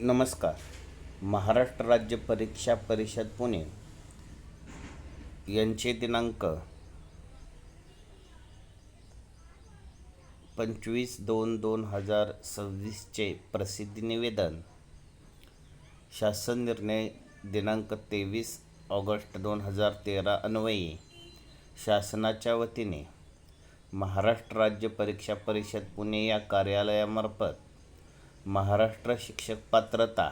नमस्कार. महाराष्ट्र राज्य परीक्षा परिषद पुणे यांचे दिनांक 25/2/2026 प्रसिद्धी निवेदन. शासन निर्णय दिनांक 23 ऑगस्ट 2013 अन्वये शासनाच्या वतीने महाराष्ट्र राज्य परीक्षा परिषद पुणे या कार्यालयामार्फत महाराष्ट्र शिक्षक पात्रता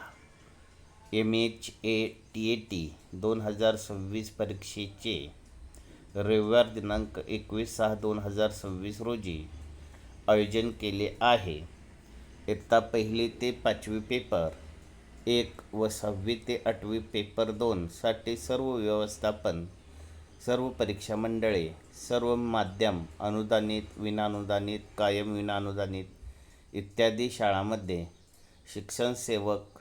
MHATAT 2026 परीक्षेचे रविवार दिनांक 21/6/2026 रोजी आयोजन केले आहे. इयत्ता 1ली ते 5वी पेपर 1 व 6वी ते 8वी पेपर 2 साठी सर्व व्यवस्थापन, सर्व परीक्षा मंडळे, सर्व माध्यम अनुदानित, विनाअनुदानित, कायम विनाअनुदानित इत्यादी शाळांमध्ये शिक्षण सेवक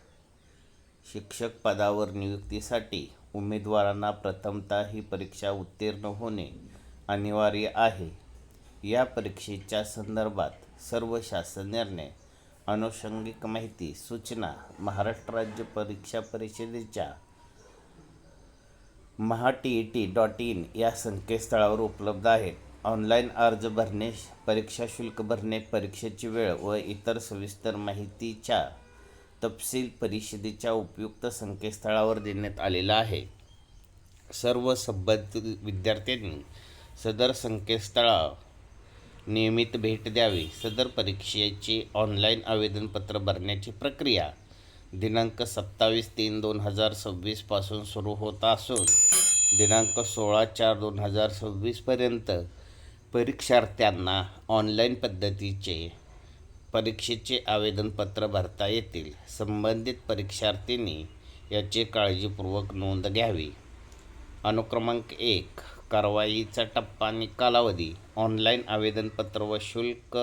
शिक्षक पदावर नियुक्तीसाठी उमेदवारांना प्रथमतः ही परीक्षा उत्तीर्ण होणे अनिवार्य आहे. या परीक्षेच्या संदर्भात सर्व शासन निर्णय, आनुषंगिक माहिती, सूचना महाराष्ट्र राज्य परीक्षा परिषदेच्या MHATAT.in या संकेतस्थळावर उपलब्ध आहेत. ऑनलाईन अर्ज भरणे, परीक्षा शुल्क भरणे, परीक्षेची वेळ व इतर सविस्तर माहितीचा तपशील परिषदेच्या उपयुक्त संकेतस्थळावर देण्यात आलेला आहे. सर्व संबंधित विद्यार्थ्यांनी सदर संकेतस्थळावर नियमित भेट द्यावी. सदर परीक्षेचे ऑनलाईन आवेदनपत्र भरण्याची प्रक्रिया दिनांक 27/3/2026 पासून सुरू होत असून दिनांक 16/4/2026 पर्यंत परीक्षार्थ्यांना ऑनलाईन पद्धतीचे परीक्षेचे आवेदनपत्र भरता येतील. संबंधित परीक्षार्थींनी याची काळजीपूर्वक नोंद घ्यावी. अनुक्रमांक 1. कारवाईचा टप्पा आणि कालावधी. ऑनलाईन आवेदनपत्र व शुल्क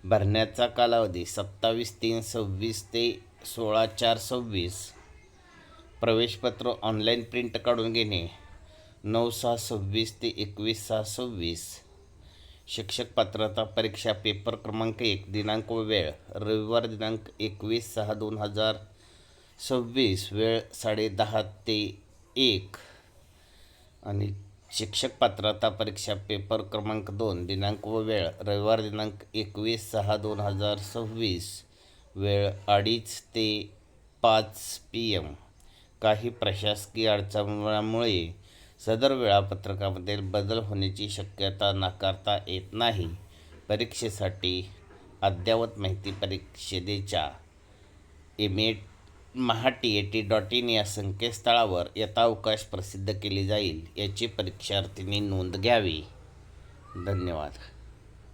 भरण्याचा कालावधी 27/3/26 ते 16/4/26. प्रवेशपत्र ऑनलाईन प्रिंट काढून घेणे 9/6/26 ते 21/6/26. शिक्षक पात्रता परीक्षा पेपर क्रमांक 1 दिनांक व वेळ रविवार दिनांक 21/6/2026 वेळ 10:30 ते 1. आणि शिक्षक पात्रता परीक्षा पेपर क्रमांक 2 दिनांक व वेळ रविवार दिनांक 21/6/2026 वेळ 2:30 ते 5 PM. काही प्रशासकीय अडचणींमुळे सदर वेळापत्रकामध्ये बदल होण्याची शक्यता नाकारता येत नाही. परीक्षेसाठी अद्ययावत माहिती परिषदेच्या MHATAT.in या संकेतस्थळावर यथावकाश प्रसिद्ध केली जाईल, याची परीक्षार्थींनी नोंद घ्यावी. धन्यवाद.